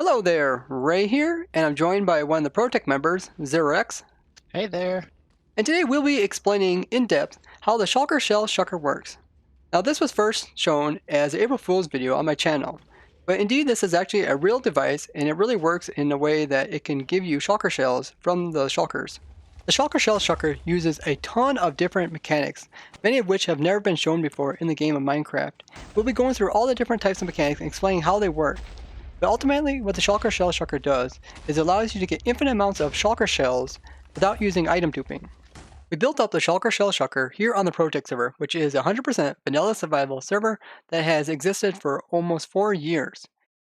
Hello there, Ray here, and I'm joined by one of the ProtoTech members, ZeroX. Hey there. And today we'll be explaining in depth how the Shulker shell shucker works. Now, this was first shown as an April Fool's video on my channel, but indeed this is actually a real device and it really works in a way that it can give you Shulker shells from the Shulkers. The Shulker shell shucker uses a ton of different mechanics, many of which have never been shown before in the game of Minecraft. We'll be going through all the different types of mechanics and explaining how they work. But ultimately, what the Shulker Shell Shucker does is it allows you to get infinite amounts of Shulker shells without using item duping. We built up the Shulker Shell Shucker here on the ProTech server, which is a 100% vanilla survival server that has existed for almost 4 years.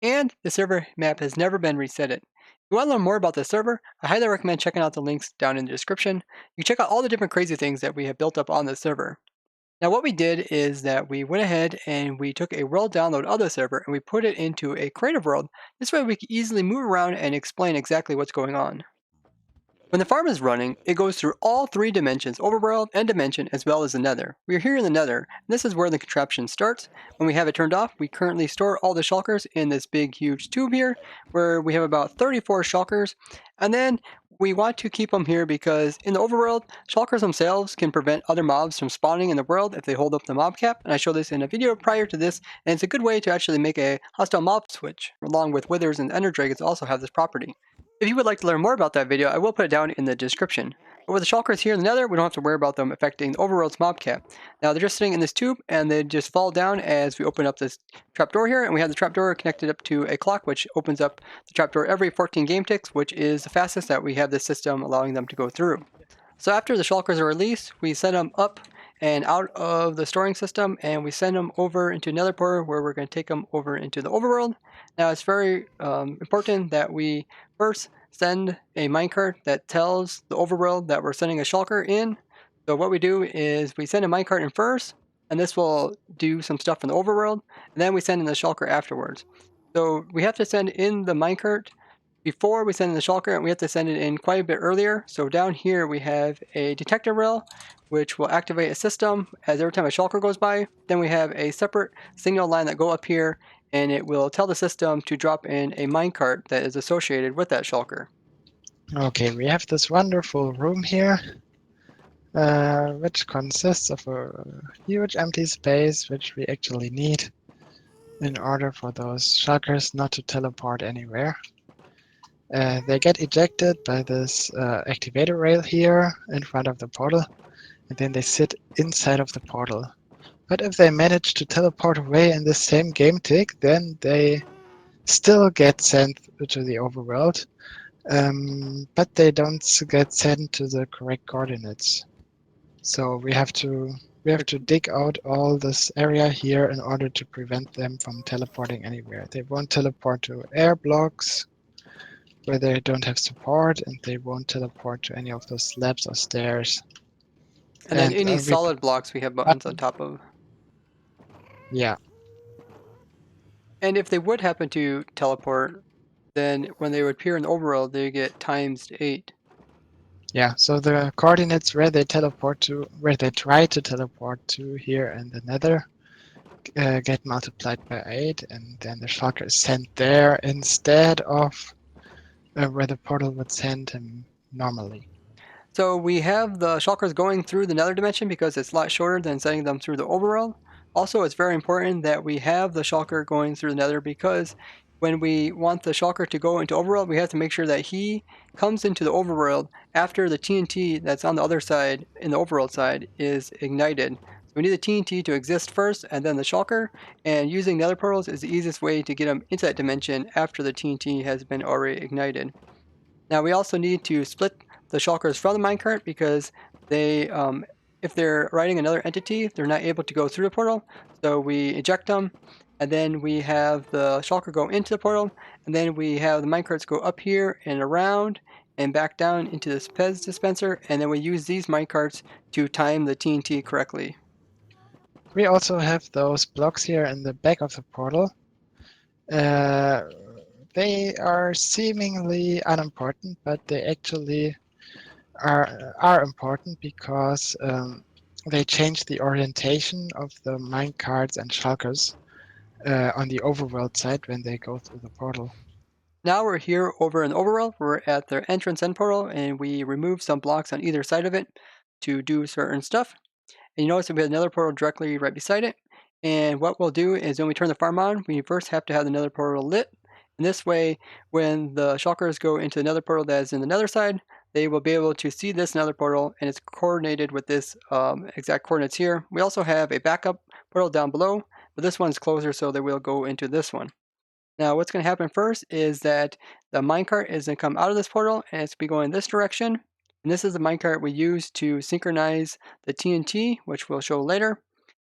And the server map has never been resetted. If you want to learn more about this server, I highly recommend checking out the links down in the description. You can check out all the different crazy things that we have built up on this server. Now what we did is that we went ahead and we took a world download of the server and we put it into a creative world. This way we can easily move around and explain exactly what's going on. When the farm is running, it goes through all three dimensions, overworld and dimension, as well as the nether. We are here in the nether, and this is where the contraption starts. When we have it turned off, we currently store all the shulkers in this big huge tube here, where we have about 34 shulkers. And then we want to keep them here because in the overworld, shulkers themselves can prevent other mobs from spawning in the world if they hold up the mob cap. And I showed this in a video prior to this, and it's a good way to actually make a hostile mob switch, along with withers and ender dragons also have this property. If you would like to learn more about that video, I will put it down in the description. But with the shulkers here in the nether, we don't have to worry about them affecting the overworld's mob cap. Now they're just sitting in this tube and they just fall down as we open up this trapdoor here, and we have the trapdoor connected up to a clock which opens up the trapdoor every 14 game ticks, which is the fastest that we have this system allowing them to go through. So after the shulkers are released, we send them up and out of the storing system, and we send them over into another portal where we're going to take them over into the overworld. Now it's very important that we first send a minecart that tells the overworld that we're sending a shulker in. So what we do is we send a minecart in first, and this will do some stuff in the overworld, and then we send in the shulker afterwards. So we have to send in the minecart before we send in the shulker, and we have to send it in quite a bit earlier. So down here we have a detector rail, which will activate a system as every time a shulker goes by. Then we have a separate signal line that go up here, and it will tell the system to drop in a minecart that is associated with that shulker. Okay, we have this wonderful room here, which consists of a huge empty space, which we actually need in order for those shulkers not to teleport anywhere. They get ejected by this activator rail here in front of the portal, and then they sit inside of the portal. But if they manage to teleport away in the same game tick, then they still get sent to the overworld. But they don't get sent to the correct coordinates. So we have to dig out all this area here in order to prevent them from teleporting anywhere. They won't teleport to air blocks where they don't have support, and they won't teleport to any of those slabs or stairs. And then And any we solid blocks we have buttons on button, top of. yeah, And if they would happen to teleport, then when they would appear in the overworld, they get times 8. yeah. So the coordinates where they teleport to, where they try to teleport to here in the Nether, get multiplied by 8, and then the shulker is sent there instead of where the portal would send him normally. So we have the shulkers going through the nether dimension because it's a lot shorter than sending them through the overworld. Also, it's very important that we have the shulker going through the nether because when we want the shulker to go into overworld, we have to make sure that he comes into the overworld after the TNT that's on the other side, in the overworld side, is ignited. So we need the TNT to exist first and then the shulker, and using nether portals is the easiest way to get them into that dimension after the TNT has been already ignited. Now we also need to split the shulkers from the minecart because they, if they're riding another entity, they're not able to go through the portal. So we eject them, and then we have the shulker go into the portal, and then we have the minecarts go up here and around and back down into this Pez dispenser, and then we use these minecarts to time the TNT correctly. We also have those blocks here in the back of the portal. Uh, they are seemingly unimportant, but they actually are important because they change the orientation of the minecarts and shulkers on the overworld side when they go through the portal. Now we're here over in the overworld. We're at the entrance end portal, and we remove some blocks on either side of it to do certain stuff. And you notice that we have another portal directly right beside it. And what we'll do is when we turn the farm on, we first have to have the nether portal lit. And this way, when the shulkers go into another portal that is in the nether side, they will be able to see this nether portal, and it's coordinated with this exact coordinates here. We also have a backup portal down below, but this one's closer, so they will go into this one. Now, what's going to happen first is that the minecart is going to come out of this portal, and it's going to be going this direction. And this is the minecart we use to synchronize the TNT, which we'll show later.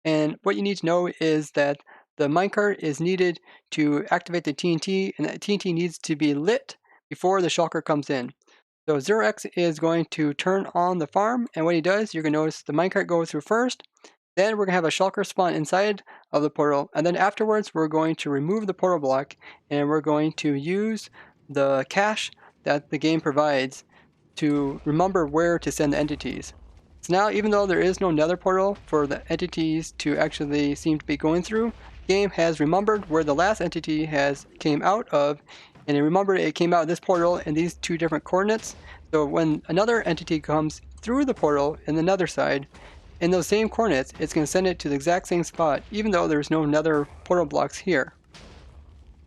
And what you need to know is that the minecart is needed to activate the TNT, and that TNT needs to be lit before the shulker comes in. So 0x is going to turn on the farm, and when he does, you're going to notice the minecart goes through first. Then we're going to have a shulker spawn inside of the portal, and then afterwards we're going to remove the portal block, and we're going to use the cache that the game provides to remember where to send the entities. So now, even though there is no nether portal for the entities to actually seem to be going through, the game has remembered where the last entity came out of, and it remembered it came out of this portal in these two different coordinates. So when another entity comes through the portal in the nether side, in those same coordinates, it's going to send it to the exact same spot, even though there's no nether portal blocks here.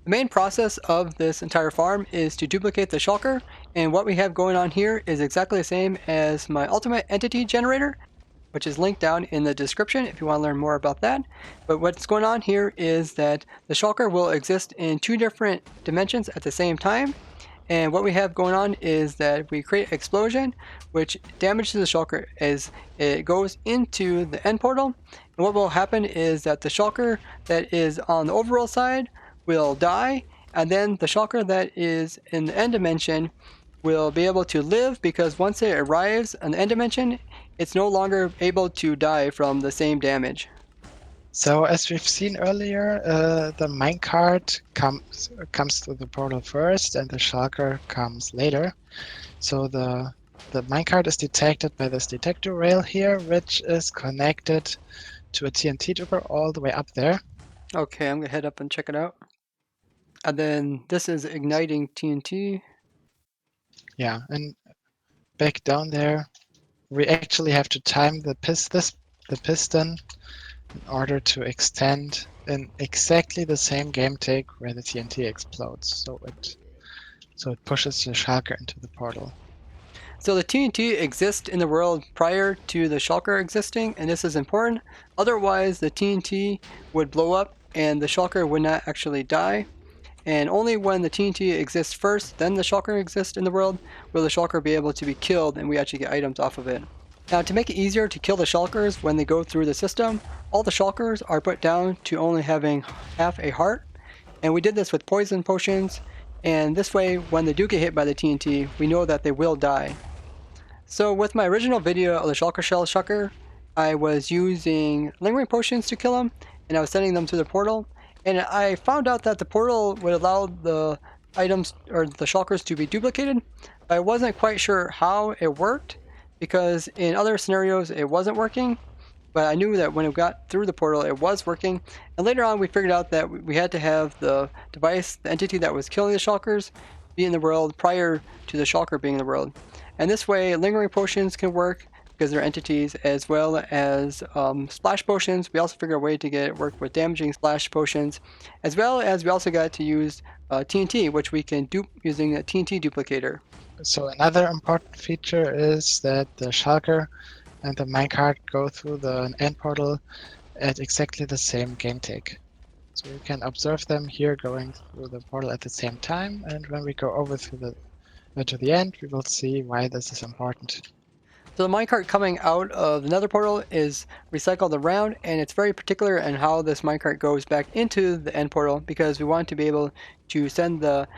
The main process of this entire farm is to duplicate the shulker, and what we have going on here is exactly the same as my ultimate entity generator, which is linked down in the description if you want to learn more about that. But what's going on here is that the shulker will exist in two different dimensions at the same time. And what we have going on is that we create explosion, which damages the shulker as it goes into the end portal. And what will happen is that the shulker that is on the overworld side will die, and then the shulker that is in the end dimension will be able to live, because once it arrives on the end dimension, it's no longer able to die from the same damage. So as we've seen earlier, the minecart comes to the portal first, and the shulker comes later. So the minecart is detected by this detector rail here, which is connected to a TNT duper all the way up there. Okay, I'm gonna head up and check it out. And then this is igniting TNT. Yeah, and back down there, we actually have to time the piston in order to extend in exactly the same game tick where the TNT explodes. So it pushes the shulker into the portal. So the TNT exists in the world prior to the shulker existing, and this is important. Otherwise, the TNT would blow up and the shulker would not actually die. And only when the TNT exists first, then the shulker exists in the world, will the shulker be able to be killed and we actually get items off of it. Now, to make it easier to kill the shulkers when they go through the system, all the shulkers are put down to only having half a heart. And we did this with poison potions, and this way, when they do get hit by the TNT, we know that they will die. So with my original video of the shulker shell shulker, I was using lingering potions to kill them, and I was sending them to the portal. And I found out that the portal would allow the items or the shulkers to be duplicated, but I wasn't quite sure how it worked, because in other scenarios it wasn't working. But I knew that when it got through the portal it was working, and later on we figured out that we had to have the device, the entity that was killing the shulkers, be in the world prior to the shulker being in the world. And this way lingering potions can work because they're entities, as well as splash potions. We also figured a way to get it work with damaging splash potions, as well as we also got to use TNT, which we can dupe using a TNT duplicator. So another important feature is that the shulker and the minecart go through the end portal at exactly the same game tick. So you can observe them here going through the portal at the same time, and when we go over to the end, we will see why this is important. So the minecart coming out of the nether portal is recycled around, and it's very particular in how this minecart goes back into the end portal, because we want to be able to send the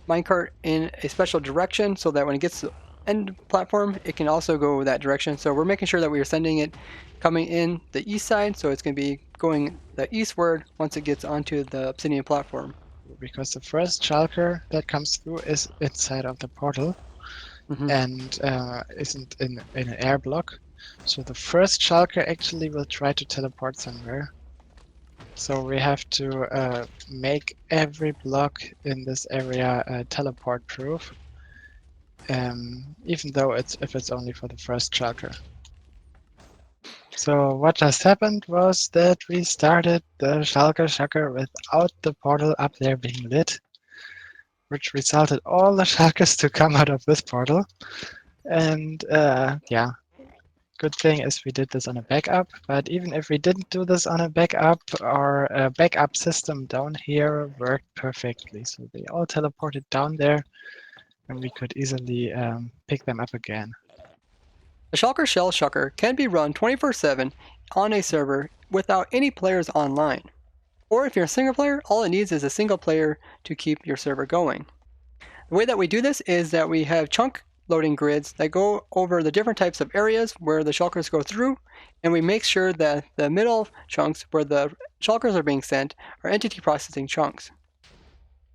minecart in a special direction so that when it gets to the end platform, it can also go that direction. So we're making sure that we are sending it coming in the east side, so it's going to be going the eastward once it gets onto the obsidian platform. Because the first shulker that comes through is inside of the portal. And isn't in an air block. So the first shulker actually will try to teleport somewhere. So we have to make every block in this area teleport proof, even though if it's only for the first shulker. So what just happened was that we started the shulker without the portal up there being lit, which resulted all the shulkers to come out of this portal. And yeah, good thing is we did this on a backup, but even if we didn't do this on a backup, our backup system down here worked perfectly. So they all teleported down there and we could easily pick them up again. The Shulker Shell Shulker can be run 24/7 on a server without any players online. Or if you're a single player, all it needs is a single player to keep your server going. The way that we do this is that we have chunk loading grids that go over the different types of areas where the shulkers go through, and we make sure that the middle chunks where the shulkers are being sent are entity processing chunks.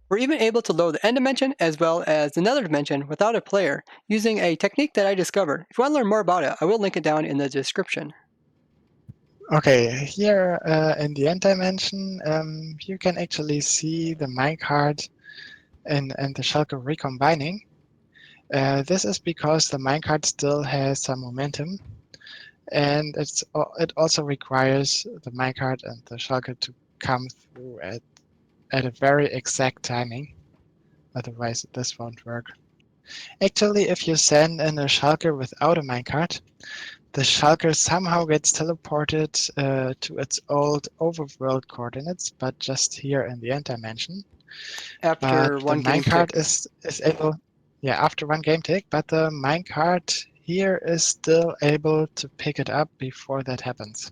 We're even able to load the end dimension as well as the nether dimension without a player using a technique that I discovered. If you want to learn more about it, I will link it down in the description. Okay, here in the end dimension, you can actually see the minecart and the shulker recombining. This is because the minecart still has some momentum, and it also requires the minecart and the shulker to come through at a very exact timing. Otherwise, this won't work. Actually, if you send in a shulker without a minecart, the shulker somehow gets teleported to its old overworld coordinates, but just here in the end dimension. But After the one game minecart tick. is able, yeah, after one game tick, but the minecart here is still able to pick it up before that happens.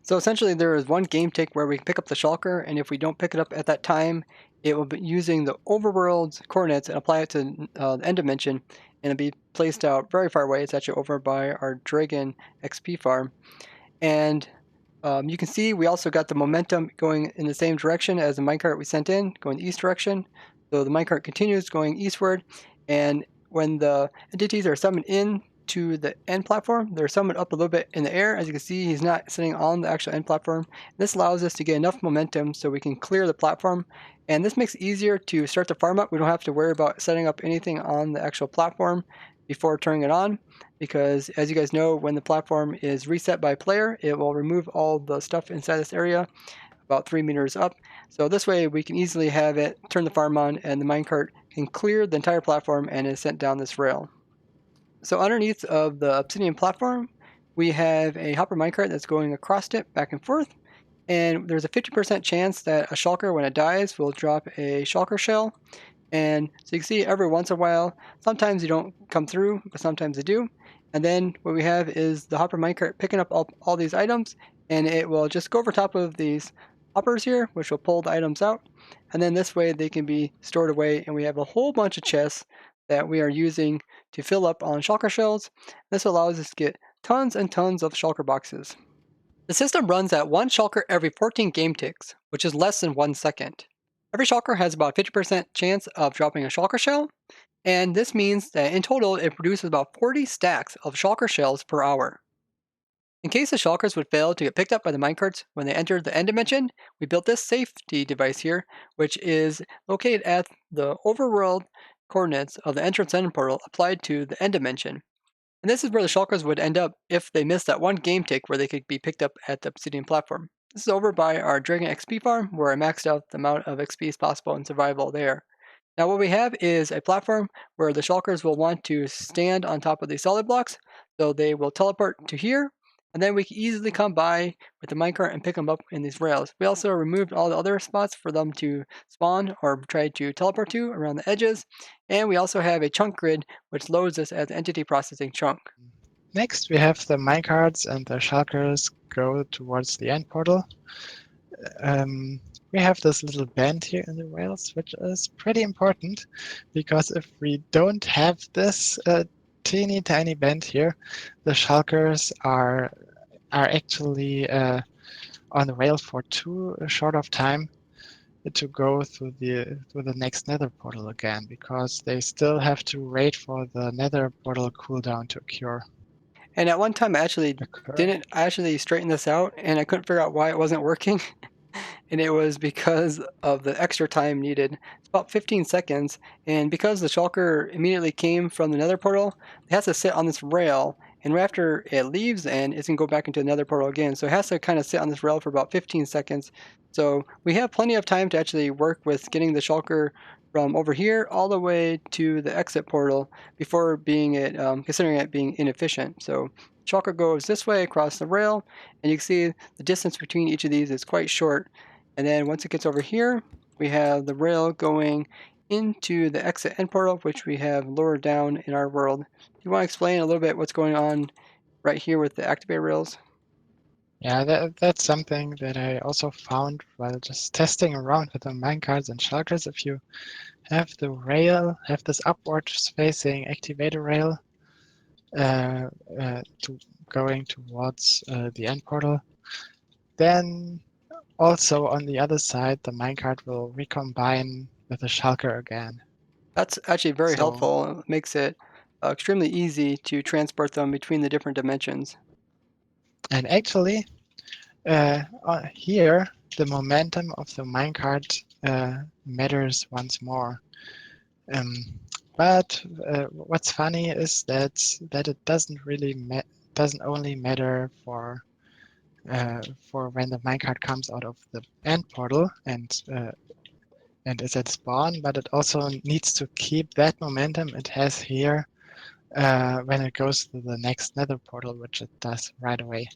So essentially there is one game tick where we can pick up the shulker, and if we don't pick it up at that time, it will be using the overworld's coordinates and apply it to the end dimension, and it'll be placed out very far away. It's actually over by our Dragon XP farm. And you can see we also got the momentum going in the same direction as the minecart we sent in, going the east direction. So the minecart continues going eastward, and when the entities are summoned in to the end platform, they're summoned up a little bit in the air. As you can see, he's not sitting on the actual end platform. This allows us to get enough momentum so we can clear the platform, and this makes it easier to start the farm up. We don't have to worry about setting up anything on the actual platform before turning it on, because as you guys know, when the platform is reset by player, it will remove all the stuff inside this area about 3 meters up. So this way we can easily have it turn the farm on, and the minecart can clear the entire platform and is sent down this rail. So underneath of the obsidian platform, we have a hopper minecart that's going across it back and forth, and there's a 50% chance that a shulker, when it dies, will drop a shulker shell. And so you can see every once in a while, sometimes you don't come through, but sometimes they do. And then what we have is the hopper minecart picking up all these items, and it will just go over top of these hoppers here, which will pull the items out. And then this way they can be stored away, and we have a whole bunch of chests that we are using to fill up on shulker shells. This allows us to get tons and tons of shulker boxes. The system runs at one shulker every 14 game ticks, which is less than 1 second. Every shulker has about a 50% chance of dropping a shulker shell, and this means that in total it produces about 40 stacks of shulker shells per hour. In case the shulkers would fail to get picked up by the minecarts when they enter the end dimension, we built this safety device here, which is located at the overworld coordinates of the entrance end portal applied to the end dimension. And this is where the shulkers would end up if they missed that one game tick where they could be picked up at the obsidian platform. This is over by our Dragon XP farm, where I maxed out the amount of XP as possible in survival there. Now what we have is a platform where the shulkers will want to stand on top of these solid blocks, so they will teleport to here, and then we can easily come by with the minecart and pick them up in these rails. We also removed all the other spots for them to spawn or try to teleport to around the edges, and we also have a chunk grid which loads this as entity processing chunk. Next, we have the minecarts and the shulkers go towards the end portal. Um, we have this little bend here in the rails, which is pretty important because if we don't have this teeny tiny bend here, the shulkers are actually on the rail for too short of time to go through the next nether portal again, because they still have to wait for the nether portal cooldown to And at one time I occur. didn't actually straighten this out, and I couldn't figure out why it wasn't working. and it was because of the extra time needed. It's about 15 seconds, and because the shulker immediately came from the nether portal, it has to sit on this rail, and right after it leaves, and it's going to go back into another portal again. So it has to kind of sit on this rail for about 15 seconds. So we have plenty of time to actually work with getting the shulker from over here all the way to the exit portal before considering it being inefficient. So shulker goes this way across the rail, and you can see the distance between each of these is quite short. And then once it gets over here, we have the rail going into the exit end portal, which we have lower down in our world. Do you want to explain a little bit what's going on right here with the activate rails? Yeah, that's something that I also found while just testing around with the minecarts and shulkers. If you have the rail, have this upwards facing activator rail to going towards the end portal, then also on the other side, the minecart will recombine with the shulker again. That's actually very So, helpful. It makes it extremely easy to transport them between the different dimensions. and actually, here, the momentum of the minecart matters once more. Um, but what's funny is that it doesn't really doesn't only matter for when the minecart comes out of the end portal and is at spawn, but it also needs to keep that momentum it has here when it goes to the next nether portal, which it does right away.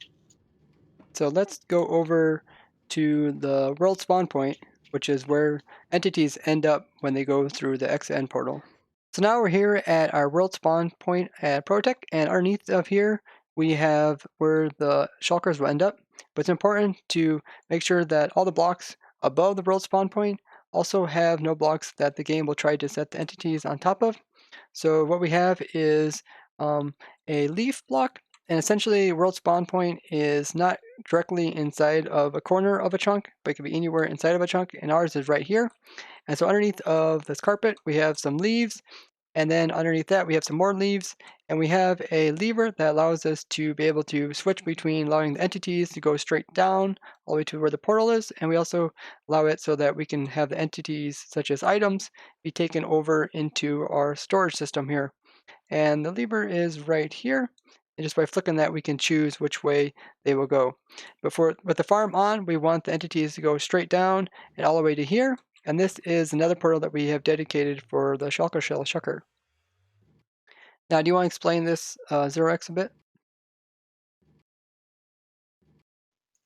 So let's go over to the world spawn point, which is where entities end up when they go through the exit end portal. So now we're here at our world spawn point at ProtoTech, and underneath of here we have where the shulkers will end up. But it's important to make sure that all the blocks above the world spawn point also have no blocks that the game will try to set the entities on top of. So what we have is a leaf block, and essentially world spawn point is not directly inside of a corner of a chunk, but it can be anywhere inside of a chunk, and ours is right here. And so underneath of this carpet, we have some leaves, and then underneath that, we have some more leaves, and we have a lever that allows us to be able to switch between allowing the entities to go straight down all the way to where the portal is, and we also allow it so that we can have the entities, such as items, be taken over into our storage system here. And the lever is right here, and just by flicking that, we can choose which way they will go. But with the farm on, we want the entities to go straight down and all the way to here, and this is another portal that we have dedicated for the Shulker Shell Shulker. Now, do you want to explain this 0x a bit?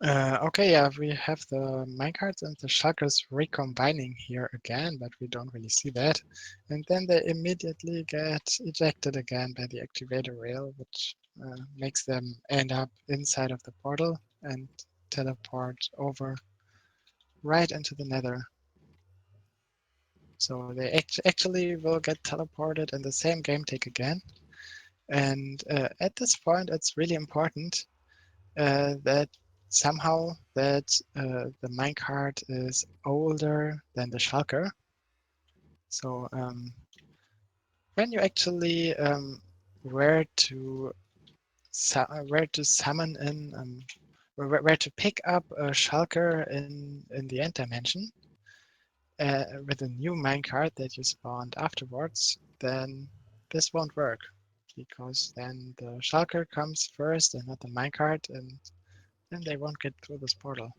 Okay, yeah, we have the minecarts and the shulkers recombining here again, but we don't really see that. And then they immediately get ejected again by the activator rail, which makes them end up inside of the portal and teleport over right into the nether. So they actually will get teleported in the same game tick again. And at this point, it's really important that somehow the minecart is older than the shulker. So when you actually where to summon in where to pick up a shulker in the end dimension with a new minecart that you spawned afterwards, then this won't work because then the shulker comes first and not the minecart, and then they won't get through this portal.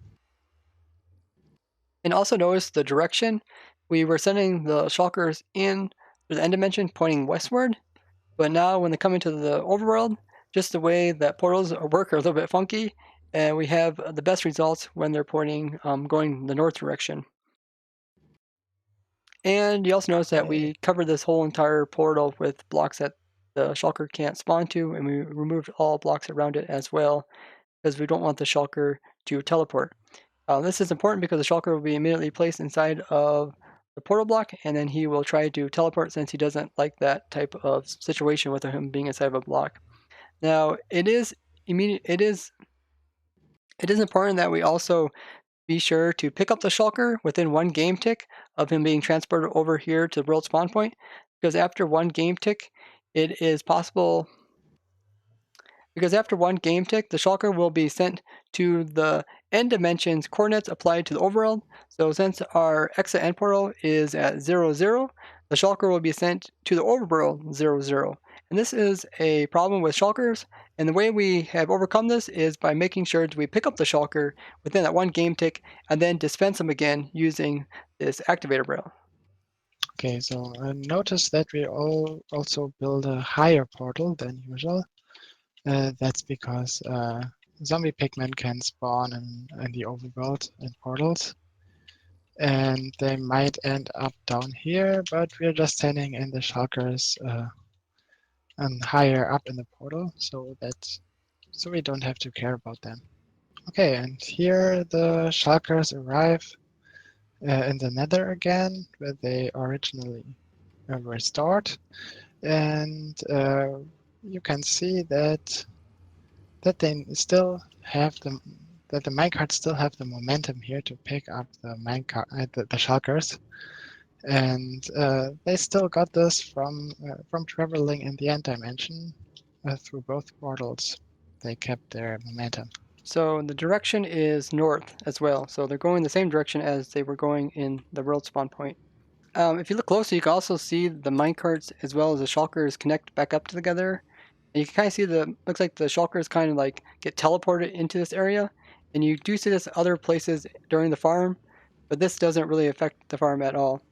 And also notice the direction. We were sending the Shulkers in through the end dimension pointing westward, but now when they come into the overworld, just the way that portals work are a little bit funky, and we have the best results when they're pointing going the north direction. And you also notice that Okay. we covered this whole entire portal with blocks that the shulker can't spawn to, and we removed all blocks around it as well, because we don't want the shulker to teleport. This is important because the shulker will be immediately placed inside of the portal block, and then he will try to teleport since he doesn't like that type of situation with him being inside of a block. Now, it is important that we also be sure to pick up the shulker within one game tick of him being transported over here to the world spawn point, because after one game tick, it is possible because after one game tick, the shulker will be sent to the end dimension's coordinates applied to the overworld. So since our exit end portal is at 0, 0, the shulker will be sent to the overworld 0, 0. And this is a problem with shulkers, and the way we have overcome this is by making sure we pick up the shulker within that one game tick and then dispense them again using this activator rail. Okay, so notice that we also build a higher portal than usual. That's because zombie pigmen can spawn in the overworld in portals, and they might end up down here, but we're just sending in the shulkers and higher up in the portal, so we don't have to care about them. Okay, and here the shulkers arrive in the Nether again, where they originally were stored, and you can see that they still have that the minecarts still have the momentum here to pick up the the shulkers, and they still got this from traveling in the end dimension through both portals. They kept their momentum. So the direction is north as well. So they're going the same direction as they were going in the world spawn point. If you look closely, you can also see the minecarts as well as the shulkers connect back up together. And you can kind of see looks like the shulkers kind of like get teleported into this area. And you do see this other places during the farm, but this doesn't really affect the farm at all.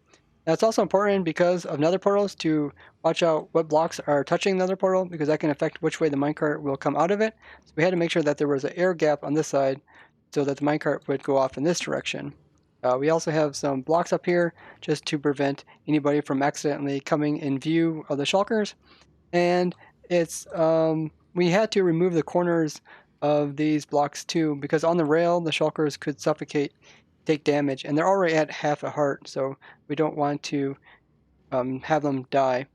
Now it's also important because of nether portals to watch out what blocks are touching the nether portal because that can affect which way the minecart will come out of it. So we had to make sure that there was an air gap on this side so that the minecart would go off in this direction. We also have some blocks up here just to prevent anybody from accidentally coming in view of the shulkers. And it's we had to remove the corners of these blocks too because on the rail the shulkers could suffocate, take damage, and they're already at half a heart, so we don't want to have them die.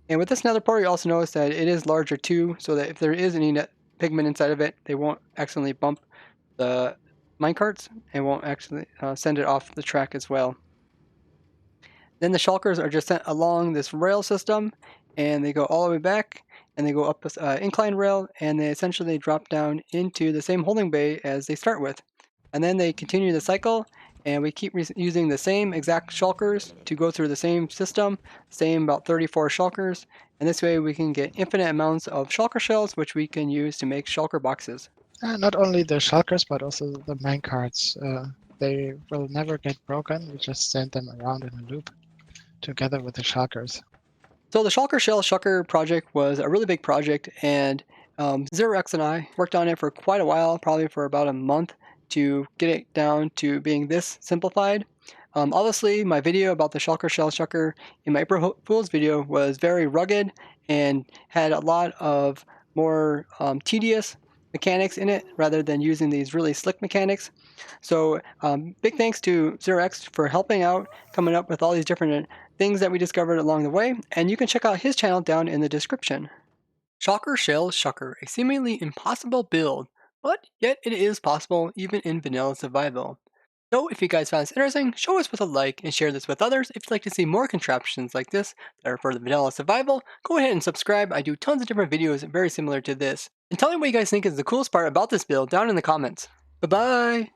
And with this nether portal, you also notice that it is larger too, so that if there is any pigment inside of it, they won't accidentally bump the minecarts and won't actually send it off the track as well. Then the shulkers are just sent along this rail system, and they go all the way back, and they go up this incline rail, and they essentially drop down into the same holding bay as they start with. And then they continue the cycle, and we keep using the same exact shulkers to go through the same system, same about 34 shulkers, and this way we can get infinite amounts of shulker shells, which we can use to make shulker boxes. Not only the shulkers, but also the minecarts. They will never get broken. We just send them around in a loop together with the shulkers. So the Shulker Shell Shulker project was a really big project, and ZeroX and I worked on it for quite a while, probably for about a month, to get it down to being this simplified. Obviously, my video about the Shulker Shell Shulker in my April Fool's video was very rugged and had a lot of more tedious mechanics in it rather than using these really slick mechanics. So big thanks to ZeroX for helping out, coming up with all these different things that we discovered along the way, and you can check out his channel down in the description. Shulker Shell Shulker, a seemingly impossible build, but yet it is possible even in vanilla survival. So if you guys found this interesting, show us with a like and share this with others. If you'd like to see more contraptions like this that are for the vanilla survival, go ahead and subscribe. I do tons of different videos very similar to this. And tell me what you guys think is the coolest part about this build down in the comments. Bye bye!